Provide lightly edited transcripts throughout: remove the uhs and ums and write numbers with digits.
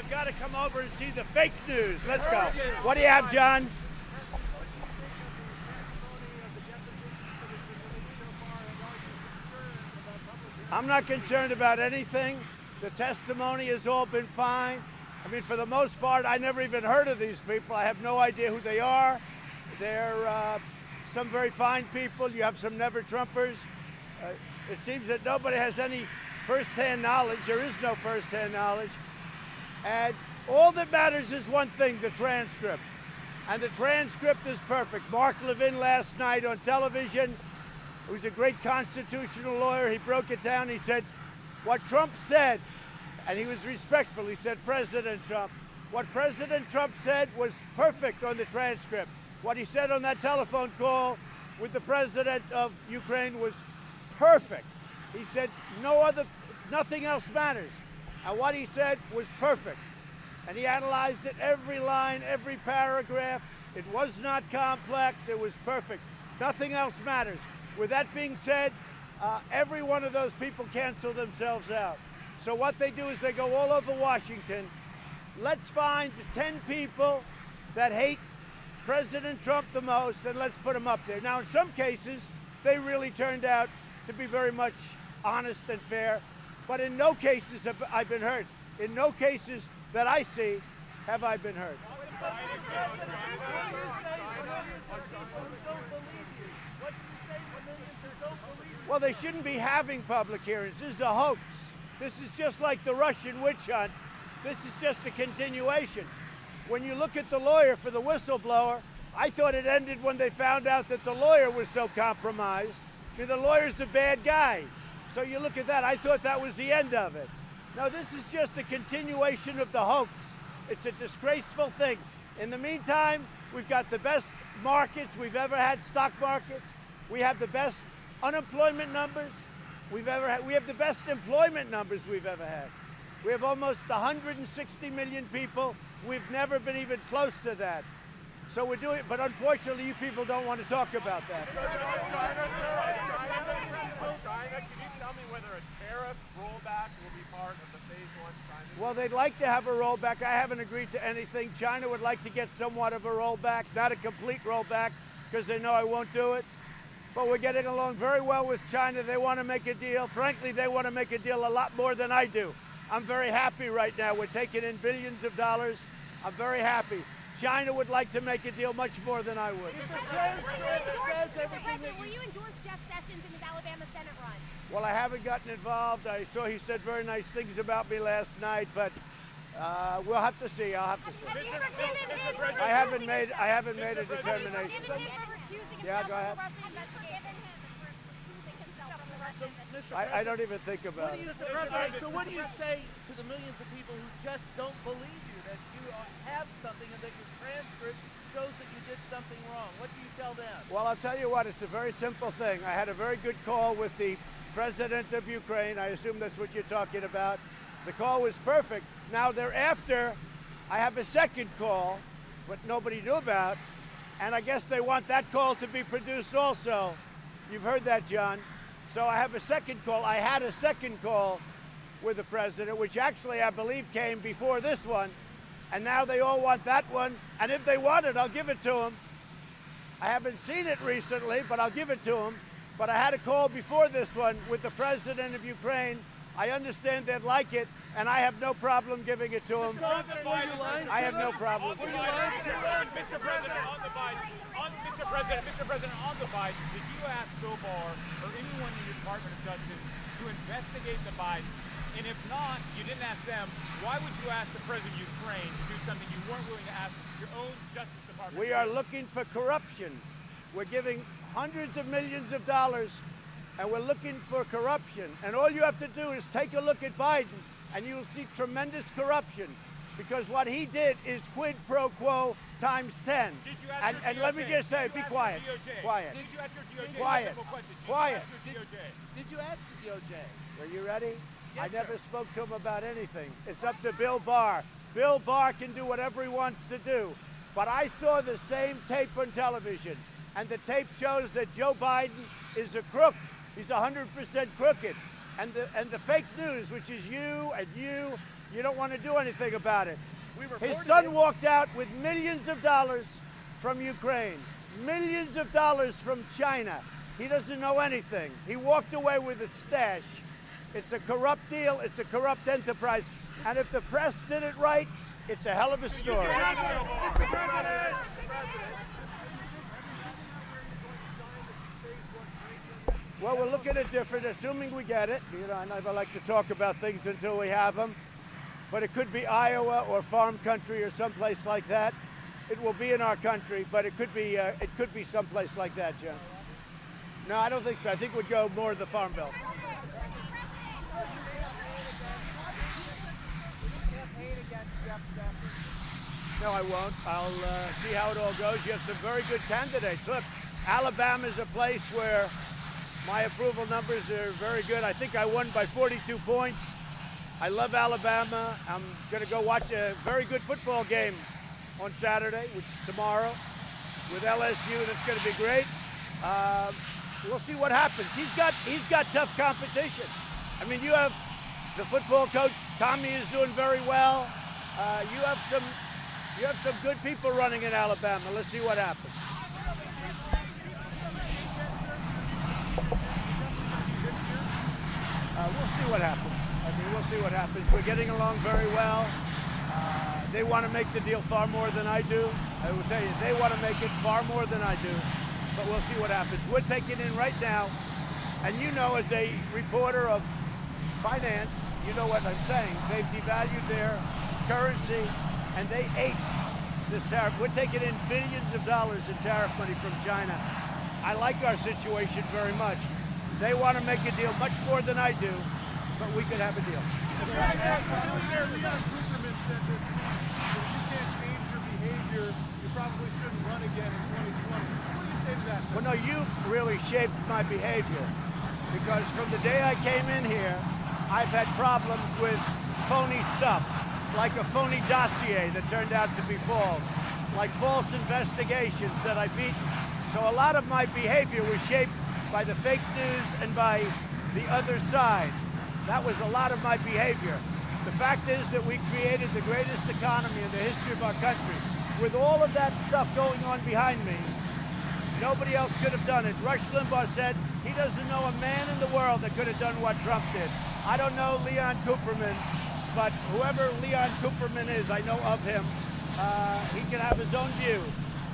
I've got to come over and see the fake news. Let's go. What do you have, John? I'm not concerned about anything. The testimony has all been fine. I mean, for the most part, I never even heard of these people. I have no idea who they are. They're some very fine people. You have some never-Trumpers. It seems that nobody has any first-hand knowledge. There is no first-hand knowledge. And all that matters is one thing, the transcript. And the transcript is perfect. Mark Levin last night on television, who's a great constitutional lawyer, he broke it down. He said, what Trump said, and he was respectful, he said, President Trump. What President Trump said was perfect on the transcript. What he said on that telephone call with the president of Ukraine was perfect. He said, nothing else matters. And what he said was perfect. And he analyzed it, every line, every paragraph. It was not complex, it was perfect. Nothing else matters. With that being said, every one of those people cancel themselves out. So what they do is they go all over Washington. Let's find the 10 people that hate President Trump the most, and let's put them up there. Now, in some cases, they really turned out to be very much honest and fair, but in no cases have I been hurt. In no cases that I see have I been hurt. Well, they shouldn't be having public hearings. This is a hoax. This is just like the Russian witch hunt. This is just a continuation. When you look at the lawyer for the whistleblower, I thought it ended when they found out that the lawyer was so compromised. I mean, the lawyer's the bad guy. So you look at that, I thought that was the end of it. No, this is just a continuation of the hoax. It's a disgraceful thing. In the meantime, we've got the best markets we've ever had, stock markets. We have the best unemployment numbers we've ever had. We have the best employment numbers we've ever had. We have almost 160 million people. We've never been even close to that. So we're doing it, but unfortunately, you people don't want to talk about that. China, can you tell me whether a tariff rollback will be part of the phase one China? Well, they'd like to have a rollback. I haven't agreed to anything. China would like to get somewhat of a rollback, not a complete rollback, because they know I won't do it. But we're getting along very well with China. They want to make a deal. Frankly, they want to make a deal a lot more than I do. I'm very happy right now. We're taking in billions of dollars. I'm very happy. China would like to make a deal much more than I would. Will you endorse Jeff Sessions in his Alabama Senate run? Well, I haven't gotten involved. I saw he said very nice things about me last night, but we'll have to see. I'll have to see. I haven't made a determination. Yeah, go ahead. I don't even think about it. So what do you say to the millions of people who just don't believe you, that you have something and that your transcript shows that you did something wrong? What do you tell them? Well, I'll tell you what, it's a very simple thing. I had a very good call with the president of Ukraine. I assume that's what you're talking about. The call was perfect. Now, thereafter, I have a second call, but nobody knew about, and I guess they want that call to be produced also. You've heard that, John. So I have a second call. I had a second call with the president, which actually I believe came before this one, and now they all want that one, and if they want it, I'll give it to them. I haven't seen it recently, but I'll give it to them. But I had a call before this one with the president of Ukraine. I understand they'd like it, and I have no problem giving it to them. I have no problem. Mr. President, on the Biden, did you ask Bill Barr or anyone in your Department of Justice to investigate the Bidens? And if not, you didn't ask them, why would you ask the President of Ukraine to do something you weren't willing to ask your own Justice Department? We are looking for corruption. We're giving hundreds of millions of dollars, and we're looking for corruption. And all you have to do is take a look at Biden, and you will see tremendous corruption. Because what he did is quid pro quo times 10. And let me just say, be quiet. Quiet. Did you ask your DOJ? Quiet. Quiet. Did you ask the DOJ? Are you ready? Yes, I never sir. spoke to him about anything. It's up to Bill Barr. Bill Barr can do whatever he wants to do. But I saw the same tape on television, and the tape shows that Joe Biden is a crook. He's 100% crooked. And the fake news, which is you You don't want to do anything about it. We His reported son it. walked out with millions of dollars from Ukraine, millions of dollars from China. He doesn't know anything. He walked away with a stash. It's a corrupt deal. It's a corrupt enterprise. And if the press did it right, it's a hell of a story. Well, we're looking at different, assuming we get it. You know, I never like to talk about things until we have them. But it could be Iowa or farm country or someplace like that. It will be in our country, but it could be someplace like that, John. No, I don't think so. I think we'd go more to the Farm Bill. No, I won't. I'll see how it all goes. You have some very good candidates. Look, Alabama's a place where my approval numbers are very good. I think I won by 42 points. I love Alabama. I'm going to go watch a very good football game on Saturday, which is tomorrow, with LSU. That's going to be great. We'll see what happens. He's got tough competition. I mean, you have the football coach. Tommy is doing very well. You have some good people running in Alabama. Let's see what happens. We'll see what happens. I mean, we'll see what happens. We're getting along very well. They want to make the deal far more than I do. I will tell you, they want to make it far more than I do. But we'll see what happens. We're taking in right now, and you know, as a reporter of finance, you know what I'm saying. They've devalued their currency, and they ate this tariff. We're taking in billions of dollars in tariff money from China. I like our situation very much. They want to make a deal much more than I do, but we could have a deal. Leon Cooperman said this, that if you can't change your behavior, you probably shouldn't run again in 2020. What do you say to that? Well, no, you've really shaped my behavior, because from the day I came in here, I've had problems with phony stuff, like a phony dossier that turned out to be false, like false investigations that I beat. So a lot of my behavior was shaped by the fake news and by the other side. That was a lot of my behavior. The fact is that we created the greatest economy in the history of our country. With all of that stuff going on behind me, nobody else could have done it. Rush Limbaugh said he doesn't know a man in the world that could have done what Trump did. I don't know Leon Cooperman, but whoever Leon Cooperman is, I know of him. He can have his own view.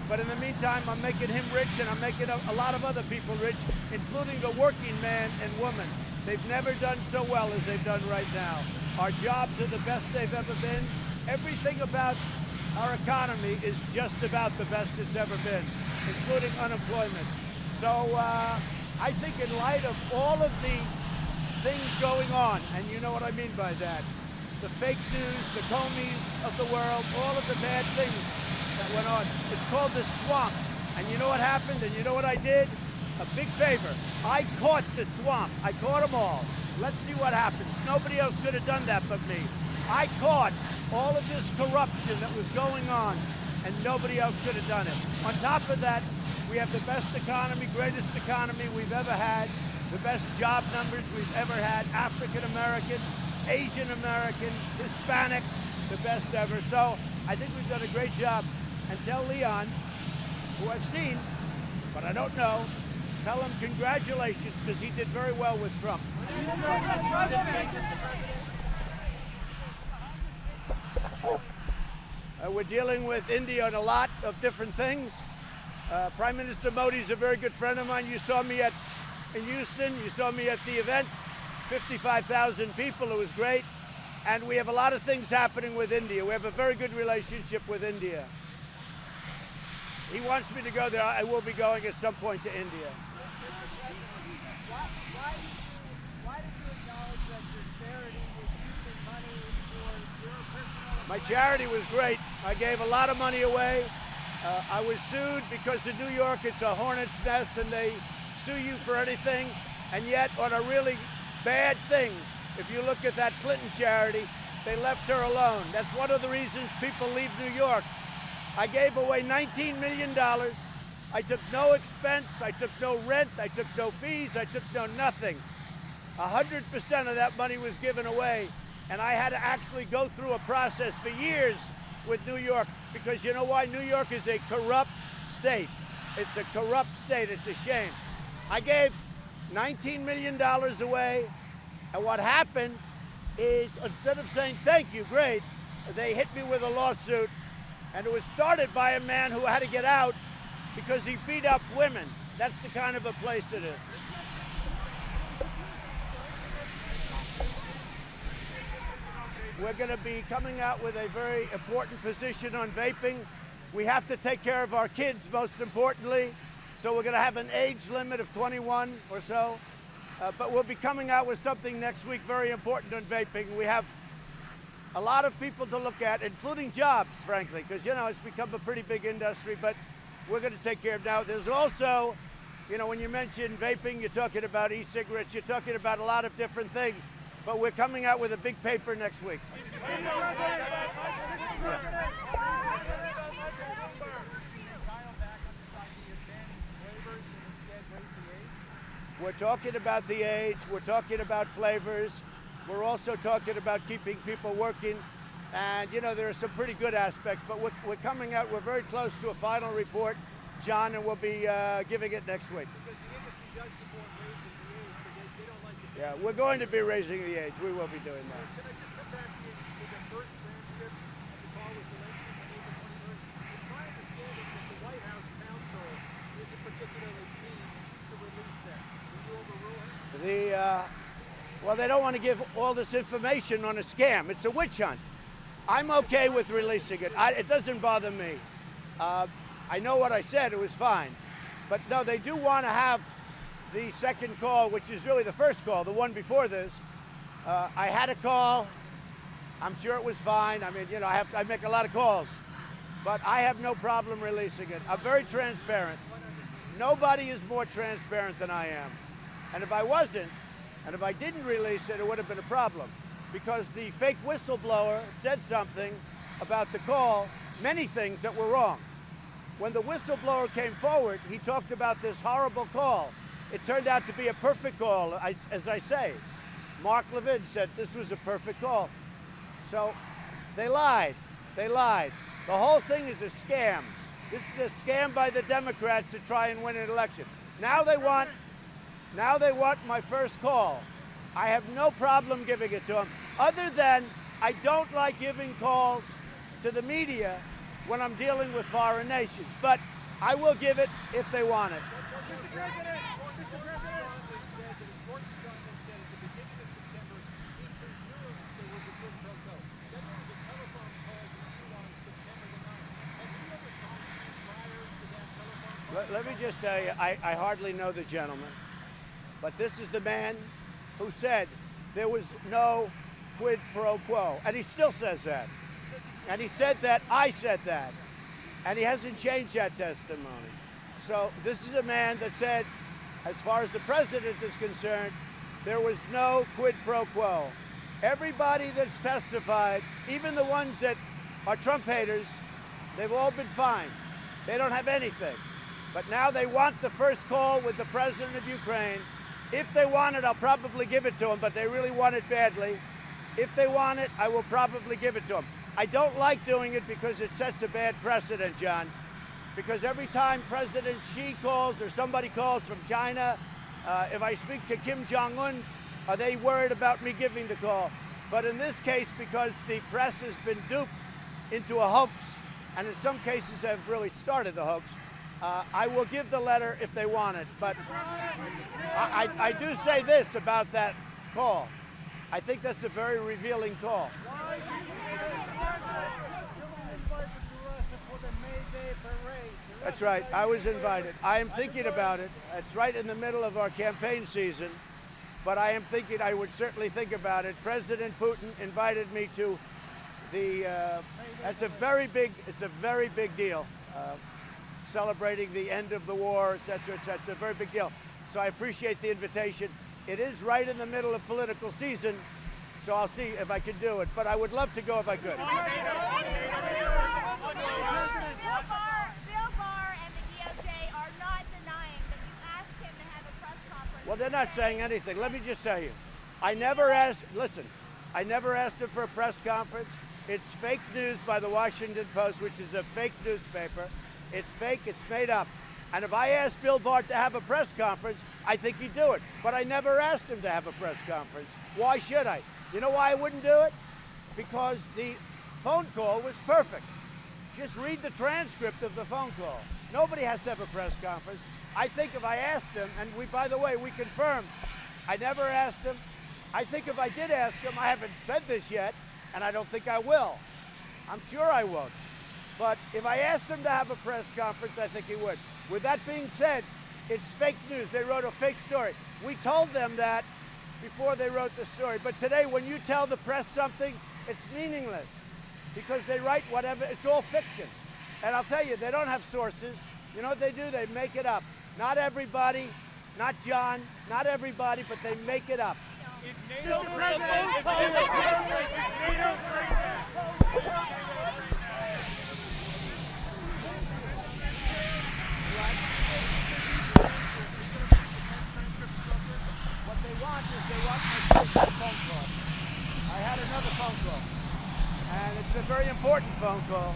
But in the meantime, I'm making him rich, and I'm making a lot of other people rich, including the working man and woman. They've never done so well as they've done right now. Our jobs are the best they've ever been. Everything about our economy is just about the best it's ever been, including unemployment. So I think in light of all of the things going on, and you know what I mean by that, the fake news, the Comeys of the world, all of the bad things that went on. It's called the swamp. And you know what happened? And you know what I did? A big favor. I caught the swamp. I caught them all. Let's see what happens. Nobody else could have done that but me. I caught all of this corruption that was going on, and nobody else could have done it. On top of that, we have the best economy, greatest economy we've ever had, the best job numbers we've ever had, African American, Asian American, Hispanic, the best ever. So I think we've done a great job. And tell Leon, who I've seen, but I don't know, tell him congratulations, because he did very well with Trump. We're dealing with India on a lot of different things. Prime Minister Modi is a very good friend of mine. You saw me in Houston. You saw me at the event. 55,000 people. It was great. And we have a lot of things happening with India. We have a very good relationship with India. He wants me to go there. I will be going at some point to India. Why did you acknowledge that your charity was using money for your personal... My charity was great. I gave a lot of money away. I was sued because in New York it's a hornet's nest and they sue you for anything. And yet on a really bad thing, if you look at that Clinton charity, they left her alone. That's one of the reasons people leave New York. I gave away $19 million. I took no expense. I took no rent. I took no fees. I took no nothing. 100% of that money was given away. And I had to actually go through a process for years with New York, because you know why? New York is a corrupt state. It's a corrupt state. It's a shame. I gave $19 million away, and what happened is, instead of saying thank you, great, they hit me with a lawsuit, and it was started by a man who had to get out because he beat up women. That's the kind of a place it is. We're going to be coming out with a very important position on vaping. We have to take care of our kids, most importantly. So we're going to have an age limit of 21 or so. But we'll be coming out with something next week very important on vaping. We have a lot of people to look at, including jobs, frankly, because, you know, it's become a pretty big industry, but we're going to take care of now. There's also, you know, when you mention vaping, you're talking about e-cigarettes, you're talking about a lot of different things. But we're coming out with a big paper next week. We're talking about the age, we're talking about flavors, we're also talking about keeping people working, and you know, there are some pretty good aspects, but we're coming out, we're very close to a final report, John, and we'll be giving it next week. Yeah, we're going to be raising the age. We will be doing that. Can I just come back to the first transcript of the call with Zelensky on April 21st? It's my understanding that the White House counsel isn't particularly keen to release that. Will you overrule him? Well, they don't want to give all this information on a scam. It's a witch hunt. I'm okay with releasing it. It doesn't bother me. I know what I said. It was fine. But no, they do want to have the second call, which is really the first call, the one before this. I had a call. I'm sure it was fine. I mean, you know, I make a lot of calls, but I have no problem releasing it. I'm very transparent. Nobody is more transparent than I am. And if I wasn't, and if I didn't release it, it would have been a problem, because the fake whistleblower said something about the call, many things that were wrong. When the whistleblower came forward, he talked about this horrible call. It turned out to be a perfect call, as I say. Mark Levin said this was a perfect call. So they lied. They lied. The whole thing is a scam. This is a scam by the Democrats to try and win an election. Now they want my first call. I have no problem giving it to them, other than I don't like giving calls to the media when I'm dealing with foreign nations. But I will give it if they want it. Let me just tell you, I hardly know the gentleman, but this is the man who said there was no quid pro quo, and he still says that. And he said that I said that, and he hasn't changed that testimony. So this is a man that said, as far as the president is concerned, there was no quid pro quo. Everybody that's testified, even the ones that are Trump haters, they've all been fined. They don't have anything. But now they want the first call with the president of Ukraine. If they want it, I'll probably give it to them, but they really want it badly. If they want it, I will probably give it to them. I don't like doing it because it sets a bad precedent, John. Because every time President Xi calls or somebody calls from China, if I speak to Kim Jong-un, are they worried about me giving the call? But in this case, because the press has been duped into a hoax, and in some cases have really started the hoax, I will give the letter if they want it. But I do say this about that call. I think that's a very revealing call. That's right. I was invited. I am thinking about it. It's right in the middle of our campaign season, but I am thinking, I would certainly think about it. President Putin invited me to the, it's a very big deal. Celebrating the end of the war, et cetera, et cetera. It's a very big deal. So I appreciate the invitation. It is right in the middle of political season, so I'll see if I can do it. But I would love to go if I could. Bill Barr and the DOJ are not denying that you asked him to have a press conference. Well, they're not saying anything. Let me just tell you, I never asked, listen, I never asked him for a press conference. It's fake news by the Washington Post, which is a fake newspaper. It's fake, it's made up. And if I asked Bill Barr to have a press conference, I think he'd do it. But I never asked him to have a press conference. Why should I? You know why I wouldn't do it? Because the phone call was perfect. Just read the transcript of the phone call. Nobody has to have a press conference. I think if I asked him, and by the way, we confirmed, I never asked him. I think if I did ask him, I haven't said this yet, and I don't think I will. I'm sure I won't. But if I asked him to have a press conference, I think he would. With that being said, it's fake news. They wrote a fake story. We told them that before they wrote the story. But today, when you tell the press something, it's meaningless because they write whatever. It's all fiction. And I'll tell you, they don't have sources. You know what they do? They make it up. Not everybody, not John, not everybody, but they make it up. Is NATO NATO What they want is they want my first phone call. I had another phone call, and it's a very important phone call.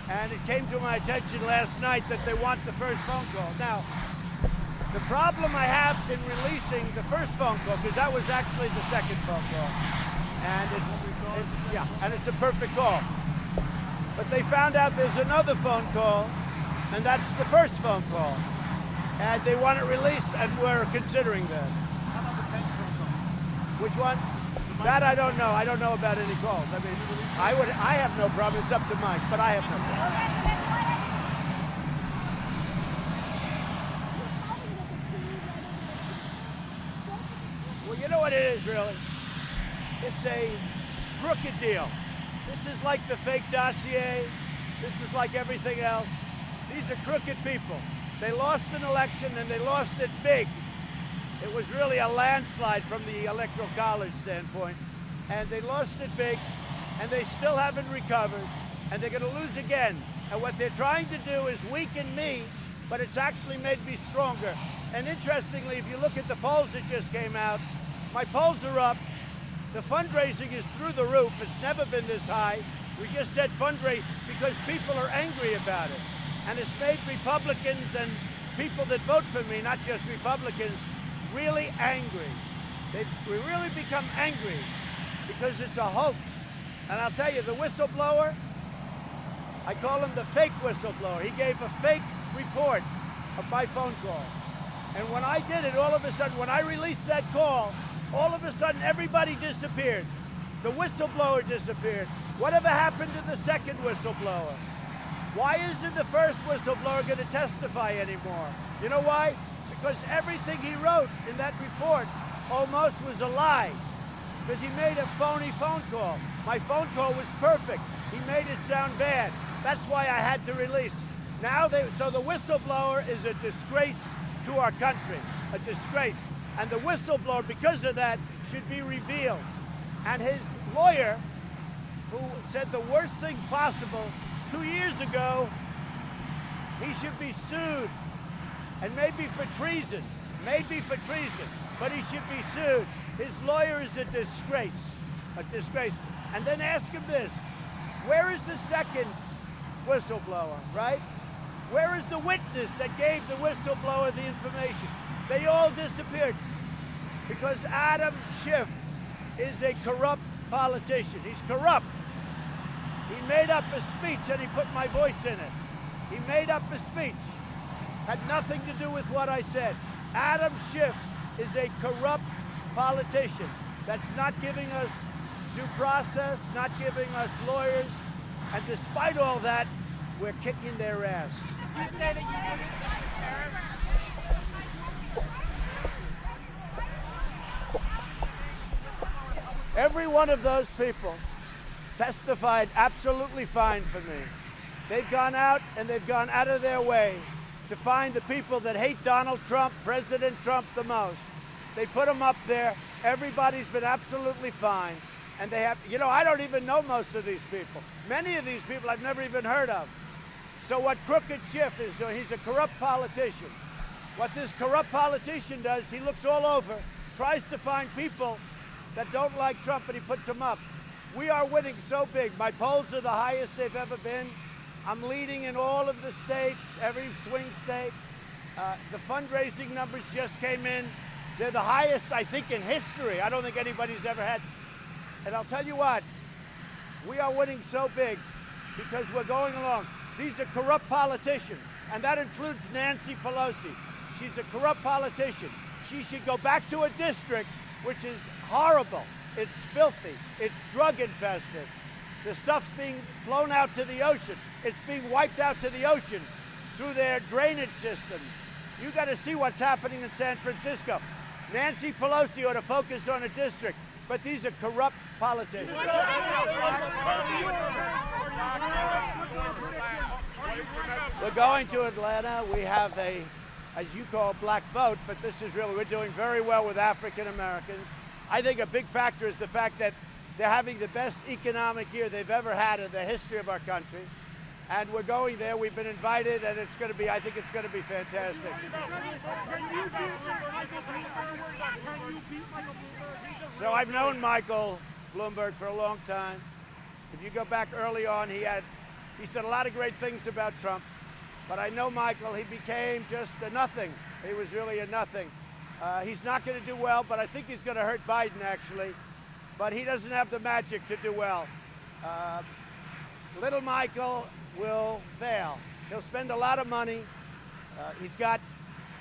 And it came to my attention last night that they want the first phone call. Now, the problem I have in releasing the first phone call, because that was actually the second phone call, and it's a perfect call. But they found out there's another phone call, and that's the first phone call. And they want it released, and we're considering that. How about the 10th phone call? Which one? That I don't know. I don't know about any calls. I mean, I have no problem. It's up to Mike, but I have no problem. Well, you know what it is, really? It's a crooked deal. This is like the fake dossier. This is like everything else. These are crooked people. They lost an election, and they lost it big. It was really a landslide from the Electoral College standpoint. And they lost it big, and they still haven't recovered, and they're going to lose again. And what they're trying to do is weaken me, but it's actually made me stronger. And interestingly, if you look at the polls that just came out, my polls are up. The fundraising is through the roof. It's never been this high. We just said fundraise because people are angry about it. And it's made Republicans and people that vote for me, not just Republicans, really angry. We really become angry because it's a hoax. And I'll tell you, the whistleblower, I call him the fake whistleblower. He gave a fake report of my phone call. And when I did it, all of a sudden, when I released that call, all of a sudden everybody disappeared. The whistleblower disappeared. Whatever happened to the second whistleblower? Why isn't the first whistleblower going to testify anymore? You know why? Because everything he wrote in that report almost was a lie. Because he made a phony phone call. My phone call was perfect. He made it sound bad. That's why I had to release. So the whistleblower is a disgrace to our country, a disgrace. And the whistleblower, because of that, should be revealed. And his lawyer, who said the worst things possible 2 years ago, he should be sued. And maybe for treason, but he should be sued. His lawyer is a disgrace. And then ask him this, where is the second whistleblower, right? Where is the witness that gave the whistleblower the information? They all disappeared because Adam Schiff is a corrupt politician. He's corrupt. He made up a speech and he put my voice in it. He made up a speech. Had nothing to do with what I said. Adam Schiff is a corrupt politician that's not giving us due process, not giving us lawyers, and despite all that, we're kicking their ass. You say that you did it, Mr. Sheriff? Every one of those people testified absolutely fine for me. They've gone out and they've gone out of their way to find the people that hate Donald Trump, President Trump, the most. They put them up there. Everybody's been absolutely fine. And they have, you know, I don't even know most of these people. Many of these people I've never even heard of. So what Crooked Schiff is doing, he's a corrupt politician. What this corrupt politician does, he looks all over, tries to find people that don't like Trump, and he puts them up. We are winning so big. My polls are the highest they've ever been. I'm leading in all of the states, every swing state. The fundraising numbers just came in. They're the highest, I think, in history. I don't think anybody's ever had. And I'll tell you what, we are winning so big because we're going along. These are corrupt politicians, and that includes Nancy Pelosi. She's a corrupt politician. She should go back to a district which is horrible. It's filthy. It's drug infested. The stuff's being flown out to the ocean. It's being wiped out to the ocean through their drainage systems. You got to see what's happening in San Francisco. Nancy Pelosi ought to focus on a district, but these are corrupt politicians. We're going to Atlanta. We have a, as you call, black vote, but this is really, we're doing very well with African Americans. I think a big factor is the fact that they're having the best economic year they've ever had in the history of our country. And we're going there. We've been invited, and it's going to be, I think it's going to be fantastic. So I've known Michael Bloomberg for a long time. If you go back early on, he said a lot of great things about Trump. But I know Michael, he became just a nothing. He was really a nothing. He's not going to do well, but I think he's going to hurt Biden, actually. But he doesn't have the magic to do well. Little Michael will fail. He'll spend a lot of money. He's got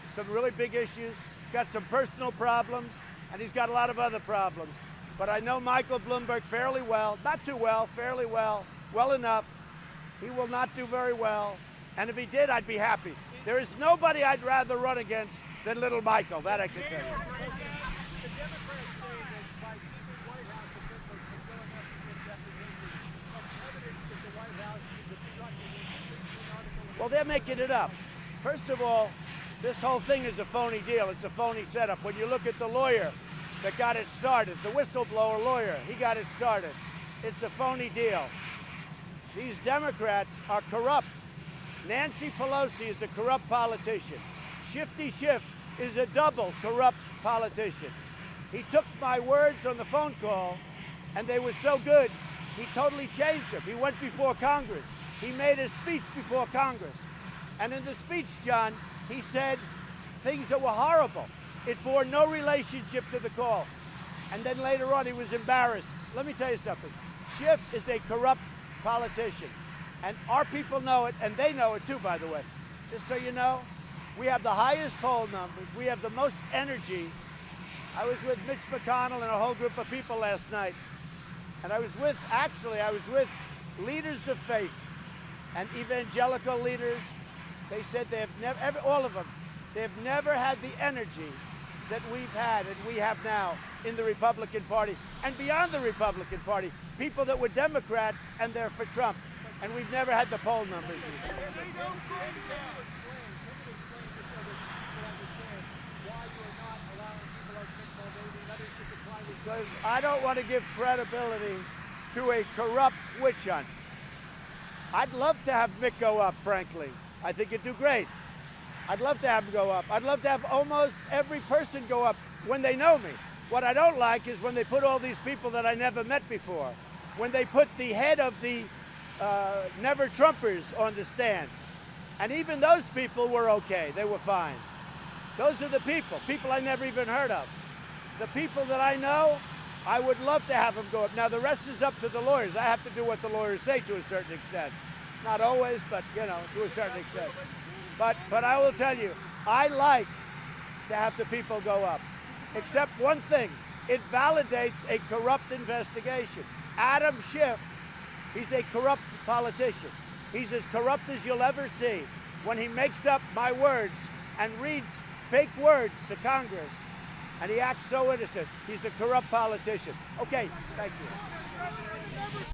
some really big issues. He's got some personal problems, and he's got a lot of other problems. But I know Michael Bloomberg fairly well, not too well, fairly well, well enough. He will not do very well. And if he did, I'd be happy. There is nobody I'd rather run against than little Michael, that I can tell you. The Democrats say that by keeping White House officials from going up to get depositions, that's evidence that the White House is obstructing the article. Well, they're making it up. First of all, this whole thing is a phony deal. It's a phony setup. When you look at the lawyer that got it started, the whistleblower lawyer, he got it started. It's a phony deal. These Democrats are corrupt. Nancy Pelosi is a corrupt politician. Shifty Schiff is a double corrupt politician. He took my words on the phone call, and they were so good, he totally changed them. He went before Congress. He made a speech before Congress. And in the speech, John, he said things that were horrible. It bore no relationship to the call. And then later on, he was embarrassed. Let me tell you something. Schiff is a corrupt politician. And our people know it, and they know it too, by the way. Just so you know, we have the highest poll numbers. We have the most energy. I was with Mitch McConnell and a whole group of people last night. And I was with leaders of faith and evangelical leaders. They said they have never, all of them, they've never had the energy that we've had and we have now in the Republican Party and beyond the Republican Party. People that were Democrats and they're for Trump. And we've never had the poll numbers either. Because I don't want to give credibility to a corrupt witch hunt. I'd love to have Mick go up, frankly. I think he'd do great. I'd love to have him go up. I'd love to have almost every person go up when they know me. What I don't like is when they put all these people that I never met before. When they put the head of the Never Trumpers on the stand. And even those people were okay. They were fine. Those are the people I never even heard of. The people that I know, I would love to have them go up. Now, the rest is up to the lawyers. I have to do what the lawyers say to a certain extent. Not always, but, you know, to a certain extent. But I will tell you, I like to have the people go up. Except one thing, it validates a corrupt investigation. Adam Schiff, he's a corrupt politician. He's as corrupt as you'll ever see when he makes up my words and reads fake words to Congress. And he acts so innocent. He's a corrupt politician. Okay, thank you.